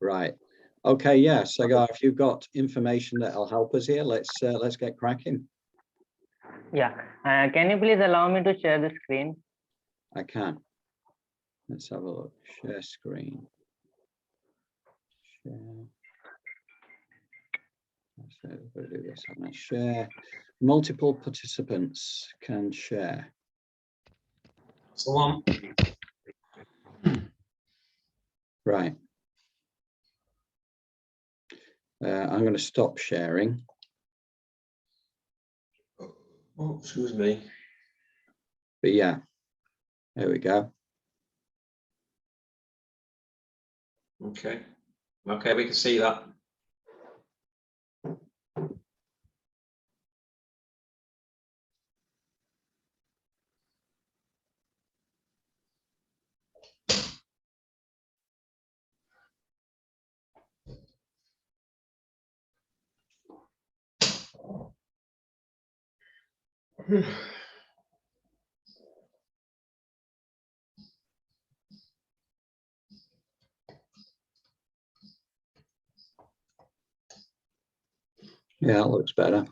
Right. Okay. Yeah. Sagar, if you've got information that'll help us here, let's get cracking. Yeah. Can you please allow me to share the screen? I can. Let's have a look. Share screen. Share. So we'll do this. I'm going to share. Multiple participants can share. So on. Right. I'm going to stop sharing. Oh, excuse me. But yeah, there we go. Okay. Okay, we can see that. Yeah, it looks better.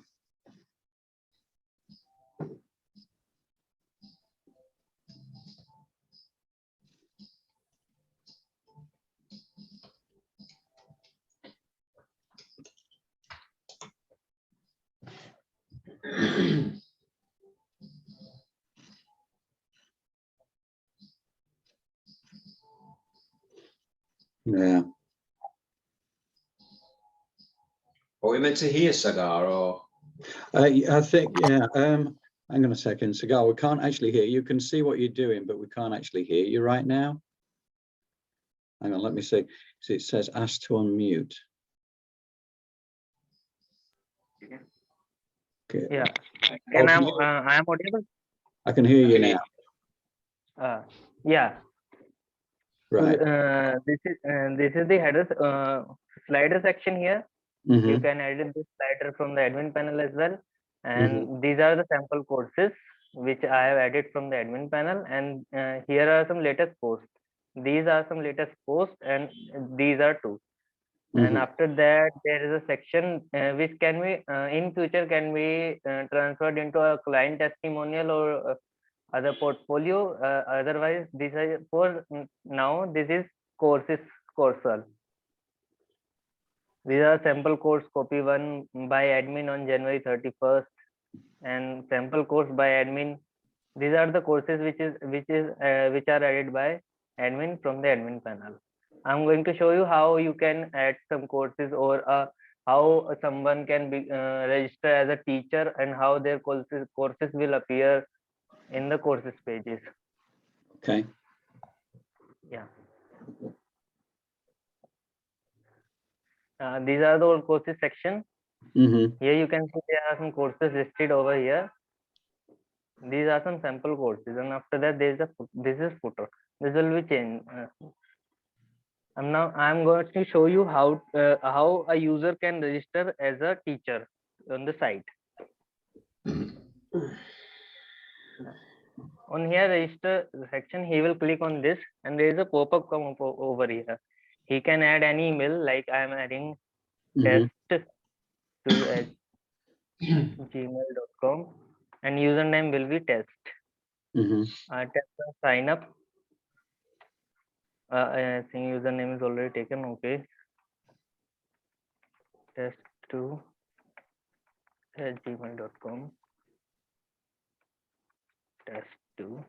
Yeah. Are we meant to hear Sagar or? I think, yeah. Hang on a second, Sagar. We can't actually hear you. You can see what you're doing, but we can't actually hear you right now. Hang on, let me see. So it says ask to unmute. Okay. Yeah. Oh, I am audible? I can hear you now. Yeah. Right. This is the header slider section here. Mm-hmm. You can edit this slider from the admin panel as well. And these are the sample courses which I have added from the admin panel. And here are some latest posts. These are some latest posts, and these are two. And after that, there is a section which can be in future can be transferred into a client testimonial or other portfolio. Otherwise, this is for now. This is courses coursal. These are sample course copy one by admin on January 31st, and sample course by admin. These are the courses which are added by admin from the admin panel. I'm going to show you how you can add some courses, or how someone can be register as a teacher, and how their courses will appear in the courses pages. Okay. Yeah. These are the old courses section. Here you can see there are some courses listed over here. These are some sample courses, and after that there is this is footer. This will be changed. I'm going to show you how a user can register as a teacher on the site. On here register section, he will click on this, and there is a pop-up come up over here. He can add any email, like I am adding test2@gmail.com, and username will be test. Test and sign up. I think username is already taken. Okay. Test2@gmail.com. Test2.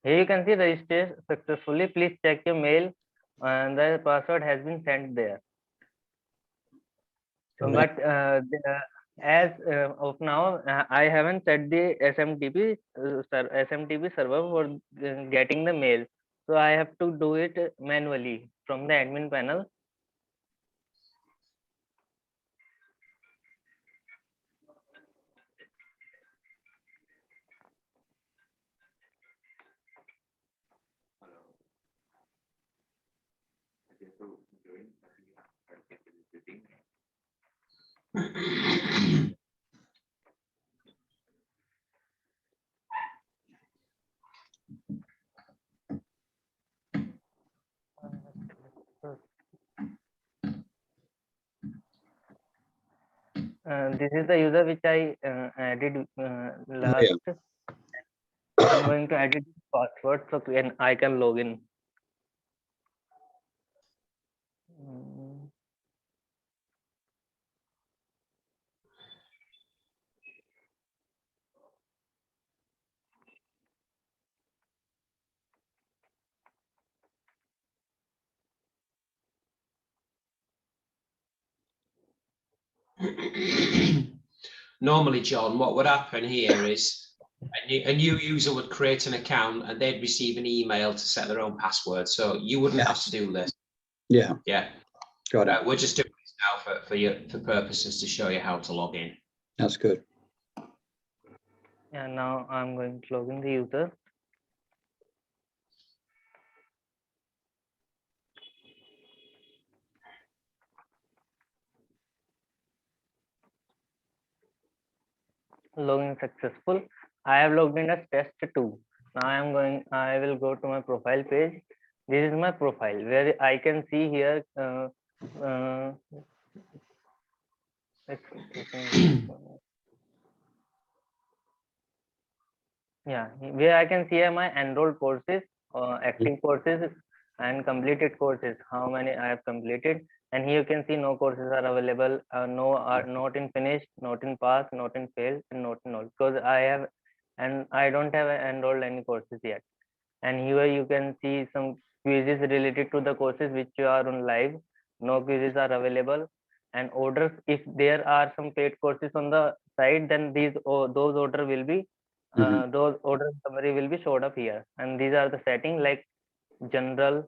Here you can see register successfully. Please check your mail, and the password has been sent there. But as of now, I haven't set the SMTP server for getting the mail, so I have to do it manually from the admin panel. This is the user which I added last. yeah. I'm going to edit password so I can log in. Mm. Normally, John, what would happen here is a new user would create an account and they'd receive an email to set their own password. So you wouldn't have to do this. Yeah, Yeah. got it. We're just doing this now for purposes to show you how to log in. That's good. And now I'm going to log in the user. Login successful. I have logged in as test2. Now I will go to my profile page. This is my profile where I can see here yeah, where I can see my enrolled courses, active courses and completed courses, how many I have completed. And here you can see no courses are available, no are not in finished, not in pass, not in fail, and not in all, because I don't have enrolled any courses yet. And here you can see some quizzes related to the courses which you are on live. No quizzes are available. And orders, if there are some paid courses on the side, then those order will be those order summary will be showed up here. And these are the setting, like general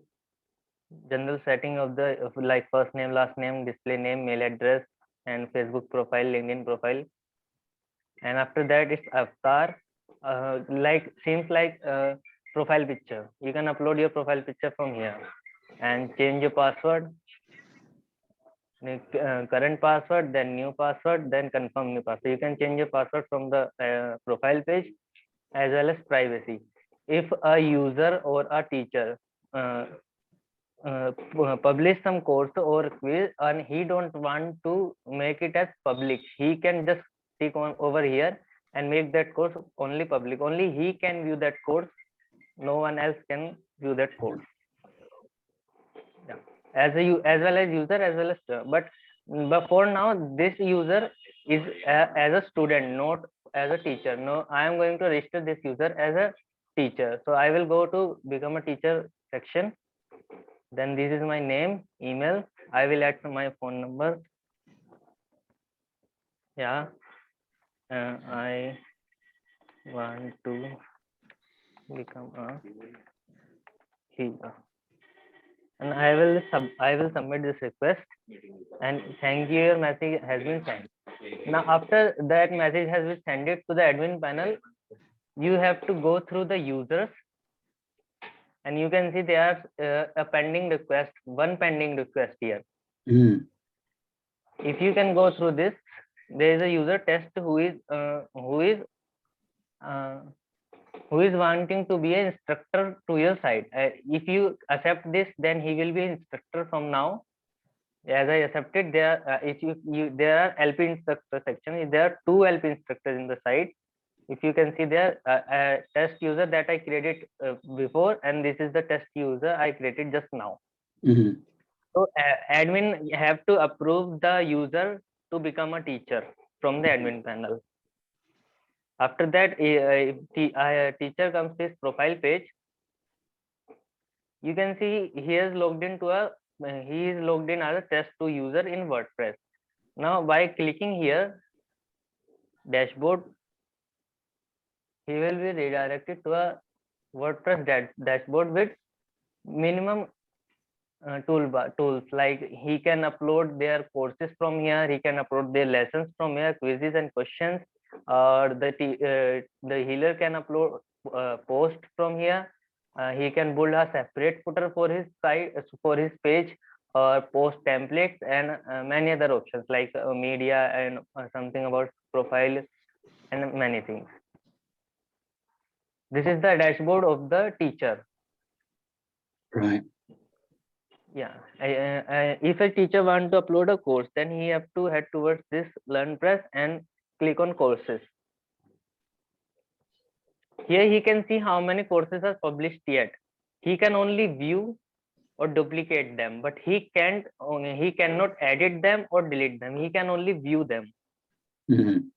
setting of like first name, last name, display name, mail address, and Facebook profile, LinkedIn profile. And after that it's avatar, like seems like profile picture. You can upload your profile picture from here and change your password, current password, then new password, then confirm new password. You can change your password from the profile page, as well as privacy. If a user or a teacher publish some course or quiz and he don't want to make it as public, he can just click on over here and make that course only public. Only he can view that course, no one else can view that course. Yeah, as well as user, as well as but for now this user is as a student, not as a teacher. No, I am going to register this user as a teacher. So I will go to become a teacher section. Then this is my name, email. I will add my phone number. Yeah, I want to become a teacher, and I will submit this request. And thank you, your message has been sent. Now after that message has been sent it to the admin panel, you have to go through the users, and you can see there are a pending request, one pending request here. If you can go through this, there is a user test who is wanting to be an instructor to your site. If you accept this, then he will be instructor from now. As I accepted, there there are LP instructor section. There are 2 LP instructors in the site. If you can see there, a test user that I created before, and this is the test user I created just now. So admin have to approve the user to become a teacher from the admin panel. After that, teacher comes to his profile page. You can see he is logged in as a test2 user in WordPress. Now by clicking here, dashboard, he will be redirected to a WordPress dashboard with minimum tools, like he can upload their courses from here, he can upload their lessons from here, quizzes and questions, or the healer can upload post from here. He can build a separate footer for his site, for his page, or post templates, and many other options like media and something about profile and many things. This is the dashboard of the teacher. Right. Yeah, if a teacher want to upload a course, then he have to head towards this LearnPress and click on courses. Here he can see how many courses are published yet. He can only view or duplicate them, but he cannot edit them or delete them. He can only view them. Mhm.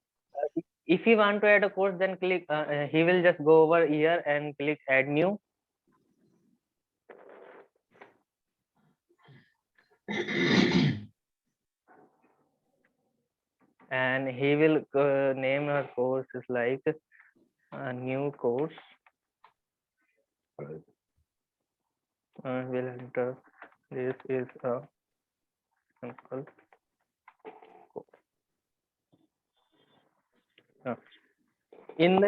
If he want to add a course, then click. He will just go over here and click add new. And he will name our course is like a new course. Will enter. This is a simple course. In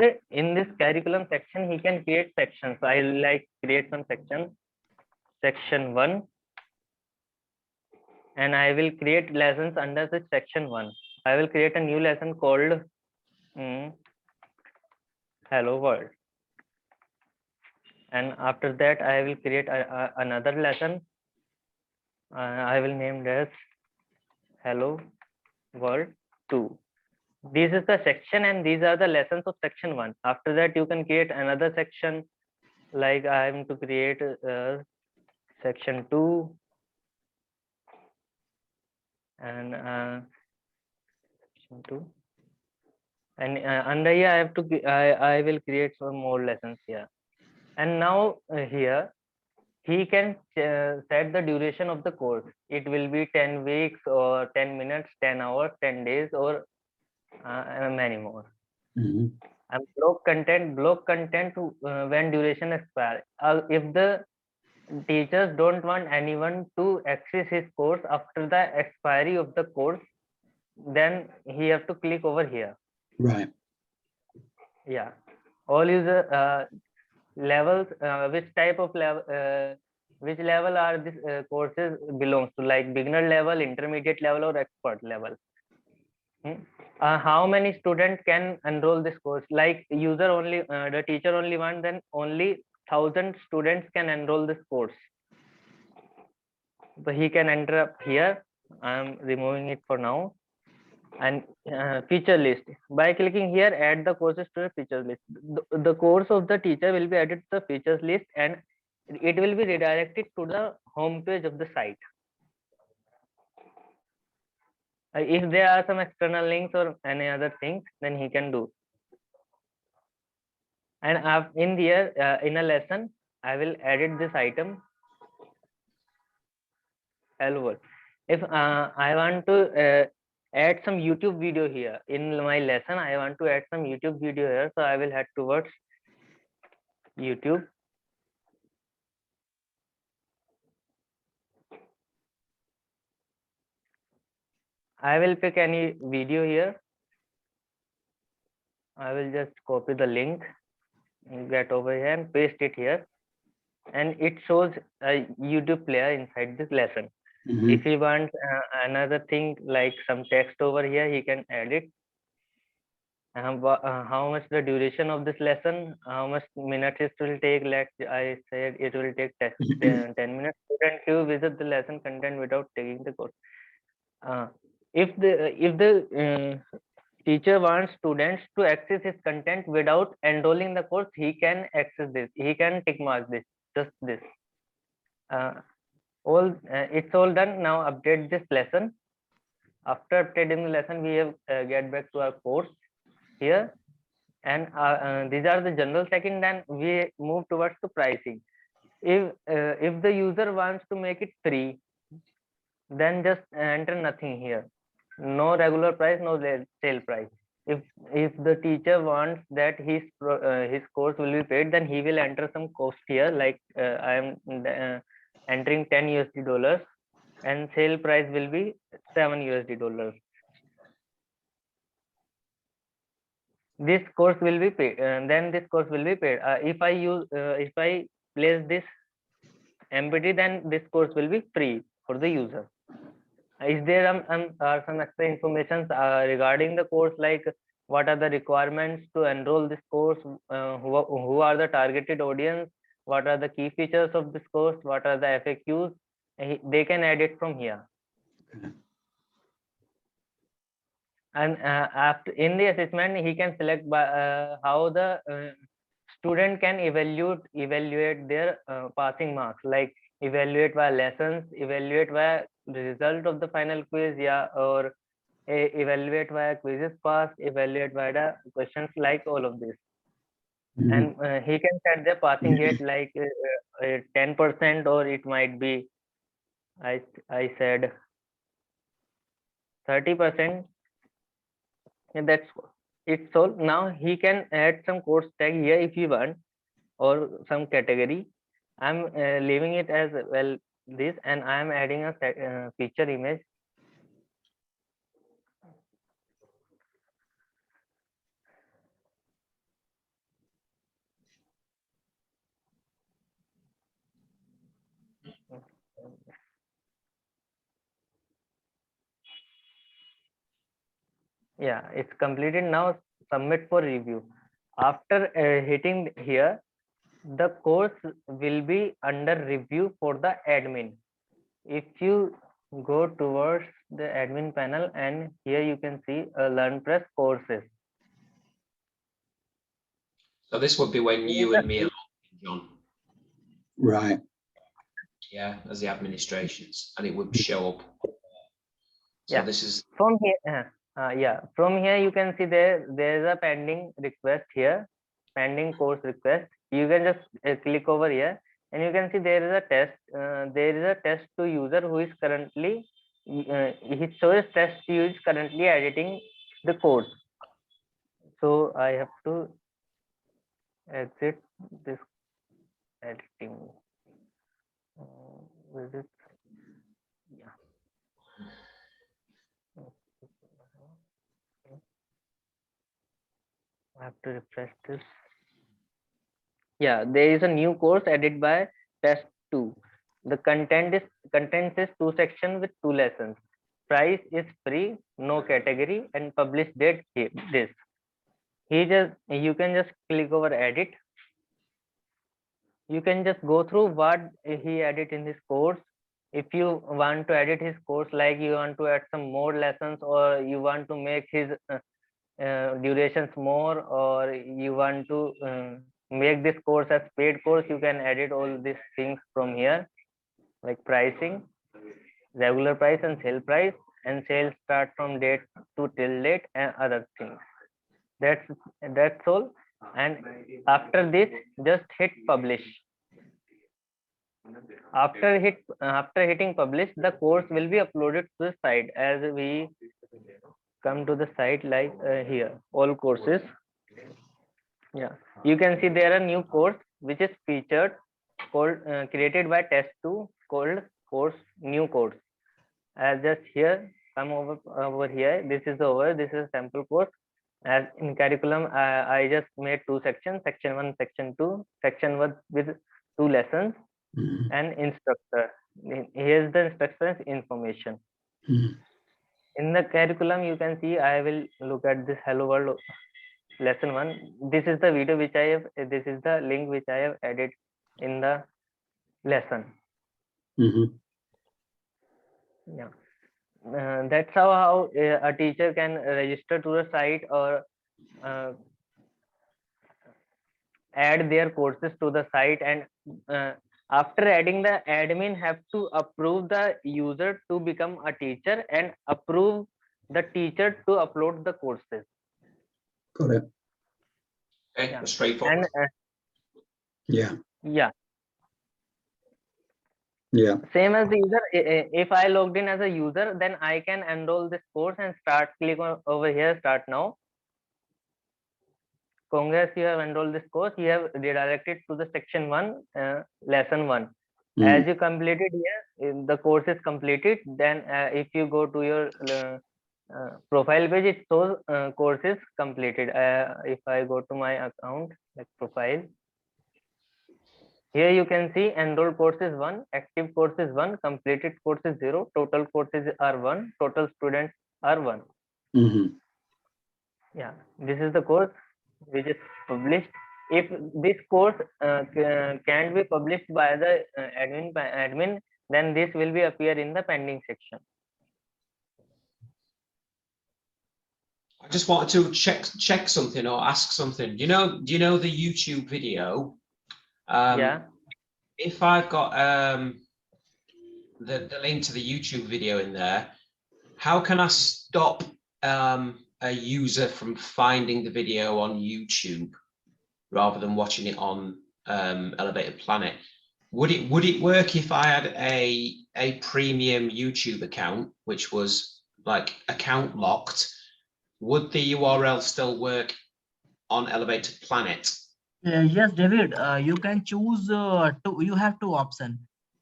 this curriculum section, he can create sections. I like create some sections. Section 1, and I will create lessons under this section 1. I will create a new lesson called Hello World. And after that, I will create another lesson. I will name it as Hello World 2. This is the section and these are the lessons of section 1. After that, you can create another section, like I am to create section 2 and section 2. And under here, I have to I will create some more lessons here. And now here he can set the duration of the course. It will be 10 weeks or 10 minutes, 10 hours, 10 days, or many more. Mhm. And block content when duration expires. If the teachers don't want anyone to access his course after the expiry of the course, then he have to click over here. Right. Yeah, all user levels, which type of level, which level are these courses belongs to, like beginner level, intermediate level, or expert level. How many students can enroll this course? Like user only, the teacher only want, then only 1,000 students can enroll this course. So he can enter up here. I'm removing it for now. And feature list, by clicking here, add the courses to the feature list. The course of the teacher will be added to the features list and it will be redirected to the home page of the site. If there are some external links or any other things, then he can do. And in here, in a lesson, I will edit this item L1. If I want to add some YouTube video here in my lesson, I want to add some YouTube video here, so I will head towards YouTube. I will pick any video here. I will just copy the link, get over here and paste it here. And it shows a YouTube player inside this lesson. Mhm. If he wants another thing like some text over here, he can add it. How much the duration of this lesson, how much minutes it will take, like I said, it will take 10 minutes. Student to visit the lesson content without taking the course. If the teacher wants students to access his content without enrolling the course, he can access this. He can tick mark this, just this. It's all done. Now update this lesson. After updating the lesson, we have get back to our course here. And these are the general section. Then we move towards the pricing. If the user wants to make it free, then just enter nothing here. No regular price, no sale price. If the teacher wants that his course will be paid, then he will enter some cost here, like I am entering $10 and sale price will be $7. This course will be paid, then this course will be paid. If I place this empty, then this course will be free for the user. Is there some extra information regarding the course, like what are the requirements to enroll this course, who are the targeted audience, what are the key features of this course, what are the FAQs, they can add it from here. Okay. And after in the assessment, he can select by how the student can evaluate their passing marks, like evaluate by lessons, evaluate by the result of the final quiz, yeah, or evaluate by quizzes passed, evaluate by the questions, like all of this. Mhm. And he can set the passing rate like 10%, or it might be, I said 30%. And that's it's all. Now he can add some course tag here if you want, or some category. I'm leaving it as well this, and I am adding a feature image. Yeah, it's completed now. Submit for review. After hitting here, the course will be under review for the admin. If you go towards the admin panel, and here you can see LearnPress courses. So this would be when you and me are logged in, John, Right. yeah, as the administrations, and it would show up. So Yeah. this is, From here, from here you can see there's a pending request here, pending course request. You can just click over here, and you can see there is a test. There is a test to user who is currently it shows test to use currently editing the course. So I have to exit this editing. Is it? Yeah. I have to refresh this. Yeah, there is a new course added by test 2. The contents is 2 sections with 2 lessons. Price is free, no category, and publish date this. You can just click over edit. You can just go through what he added in his course. If you want to edit his course, like you want to add some more lessons, or you want to make his durations more, or you want to make this course as paid course, you can edit all these things from here, like pricing, regular price and sale price, and sales start from date to till date, and other things. That's all. And after this, just hit publish. After hitting publish, the course will be uploaded to the site. As we come to the site, like here, all courses. Yeah, you can see there are new course which is featured, called created by test 2, called course new course. As just here, come over here. This is this is a sample course. As in curriculum, I just made 2 sections, section 1, section 2. Section 1 with 2 lessons, Mhm. and instructor. Here's the instructor's information. Mhm. In the curriculum, you can see, I will look at this Hello World lesson 1. This is the video which I have, this is the link which I have added in the lesson. Mhm. Yeah. That's how a teacher can register to the site, or add their courses to the site. And after adding, the admin have to approve the user to become a teacher, and approve the teacher to upload the courses. Got it. okay, Yeah. straightforward. And Yeah. yeah, Yeah. same as the user. If I logged in as a user, then I can enroll this course and start. Click on over here, start now. Congress, you have enrolled this course. You have redirected to the section 1, lesson 1. Mhm. As you completed here, the course is completed. Then if you go to your profile page, it shows course is completed. If I go to my account, like profile, here you can see enrolled courses 1, active courses 1, completed courses 0, total courses are 1, total students are 1. Mhm. Yeah, this is the course which is published. If this course can be published by the admin, then this will be appear in the pending section. I just wanted to check something or ask something. Do you know the YouTube video? Yeah. If I've got the link to the YouTube video in there, how can I stop a user from finding the video on YouTube rather than watching it on Elevated Planet? Would it work if I had a premium YouTube account, which was like account locked? Would the URL still work on Elevated Planet? Yes, David, you can choose you have two options.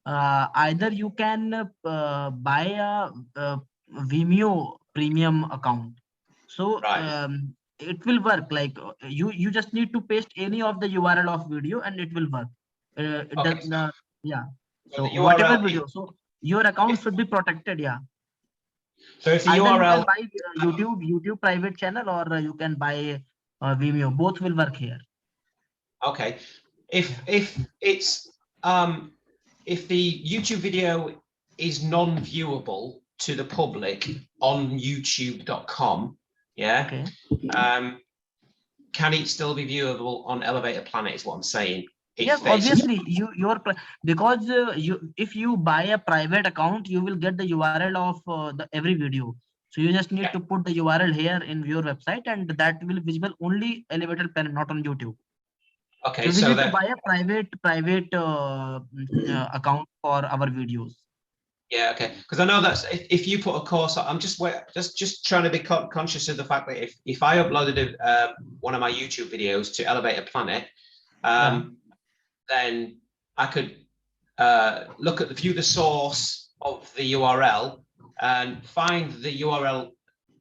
Either you can buy a Vimeo premium account. So Right. it will work like you just need to paste any of the URL of video and it will work. Okay. Yeah. So So the whatever URL video, so your account should be protected. Yeah. So if the Either you URL, can buy YouTube private channel or you can buy Vimeo. Both will work here. okay, if it's if the YouTube video is non-viewable to the public on YouTube.com, yeah, Okay. can it still be viewable on Elevated Planet? Is what I'm saying. Yes, obviously because if you buy a private account, you will get the URL of the every video. So you just need to put the URL here in your website, and that will be visible only Elevated Planet, not on YouTube. Okay, So we need to buy a private account for our videos. Yeah, okay. Because I know that's if you put a course, I'm just trying to be conscious of the fact that if I uploaded one of my YouTube videos to Elevated Planet, then I could look at view the source of the URL and find the URL,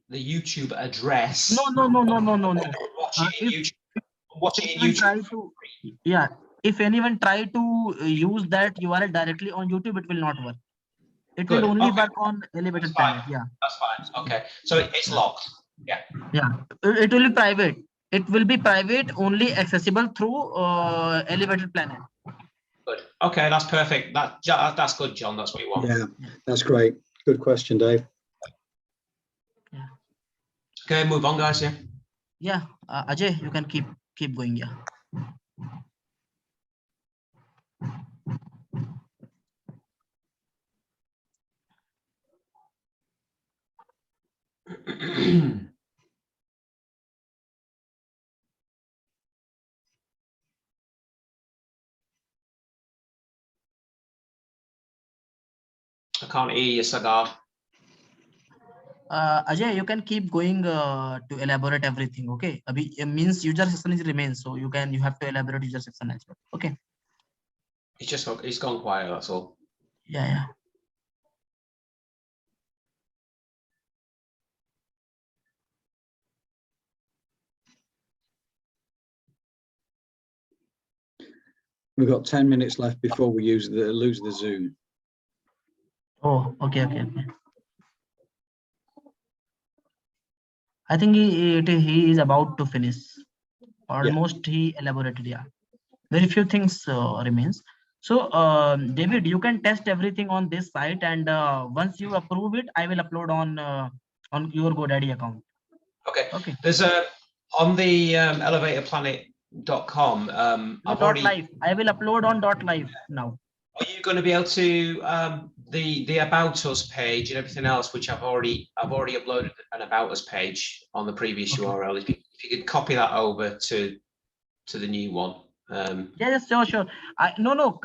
the YouTube address. No. Watch it in YouTube. Yeah, if anyone try to use that URL directly on YouTube, it will not work. It will only work on Elevated Planet. Yeah, that's fine. Okay, so it's locked. Yeah. Yeah, it will be private. It will be private, only accessible through Elevated Planet. Good. Okay, that's perfect. That's good, John. That's what you want. Yeah, that's great. Good question, Dave. Yeah. Okay, move on, guys. Yeah. Yeah, Ajay, you can keep going. Yeah. I can't hear you, Sagar. Ajay, you can keep going to elaborate everything. Okay, it means user section remains, so you have to elaborate user section as well. Okay. It's gone quiet. That's all. Yeah. We've got 10 minutes left before we lose the Zoom. Oh, okay. I think he is about to finish. Almost he elaborated. Yeah, very few things remains. So David, you can test everything on this site, and once you approve it, I will upload on your GoDaddy account. Okay. There's on the elevatorplanet.com. .live. I will upload on .live now. Are you going to be able to the About Us page and everything else, which I've already uploaded an About Us page on the previous URL? If you could copy that over to the new one. Yes, sure. No.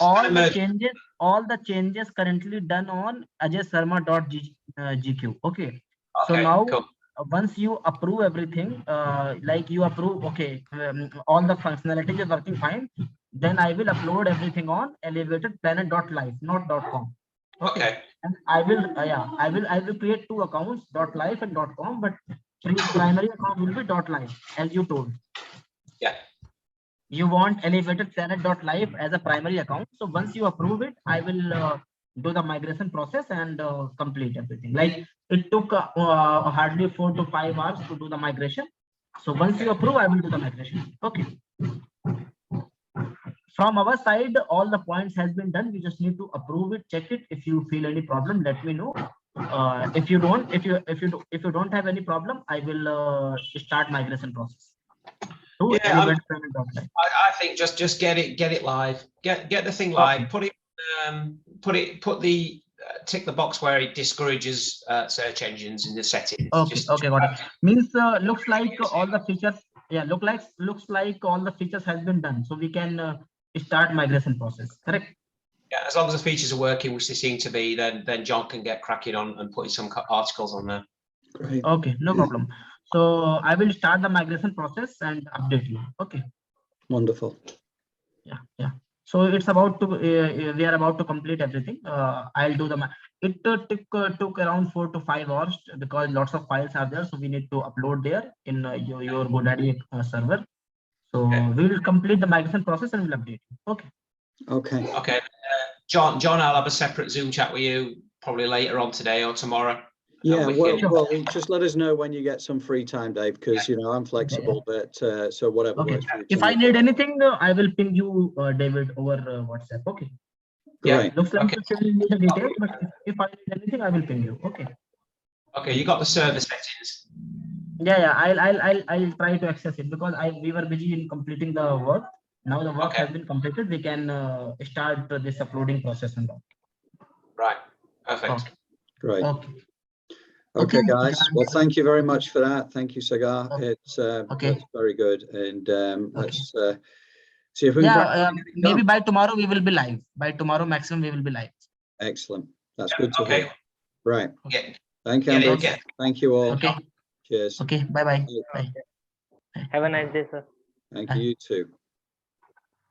All the changes currently done on ajaysarma.gq. Okay. So now, cool. Once you approve everything, like you approve, okay, all the functionality is working fine, then I will upload everything on elevatedplanet.live, not .com. Okay. And I will create two accounts, .live and .com, but primary account will be .live, as you told. Yeah. You want elevatedplanet.live as a primary account. So once you approve it, I will do the migration process and complete everything. Like it took hardly 4 to 5 hours to do the migration. So once you approve, I will do the migration. Okay. from our side, all the points has been done. We just need to approve it, check it. If you feel any problem, let me know. If you don't have any problem, I will start migration process. To Yeah, Elevate Payment Offline. I think just get it live. Get the thing live. Put the tick the box where it discourages search engines in the settings. Okay, Just- okay, got it. Means looks like all the features. Yeah, looks like all the features has been done. So we can start migration process. Correct. Yeah, as long as the features are working, which they seem to be, then John can get cracking on and putting some articles on there. Great. Okay, no problem. So I will start the migration process and update you. Okay. Wonderful. Yeah. So it's about to we are about to complete everything. I'll do the it took around 4 to 5 hours because lots of files are there, so we need to upload there in your GoDaddy server. So Okay. we will complete the migration process and we'll update you. Okay. Okay. Okay, John, I'll have a separate Zoom chat with you probably later on today or tomorrow. Yeah, we well, can- well, just let us know when you get some free time, Dave, because you know I'm flexible, but so whatever Okay. works for you. If I need anything, I will ping you, David, over WhatsApp. Okay. Yeah. Great. Looks like Okay. you still need the details, but if I need anything, I will ping you. Okay. Okay, you got the server settings. Yeah. I'll try to access it because we were busy in completing the work. Now the work Okay. has been completed. We can start this uploading process and all. Right, perfect. Okay. Great. Okay. Okay, Okay, guys. Well, thank you very much for that. Thank you, Sagar. Okay. It's Okay. that's very good. And let's see if we can. Yeah. crack it Maybe done. by tomorrow we will be live. By tomorrow maximum we will be live. Excellent. That's good to Okay. hear. Right. Yeah, Thank you, Get it, Amber. get- Thank you all. Okay. Cheers. Okay. Bye. Bye. Have a nice day, sir. Thank you, you too.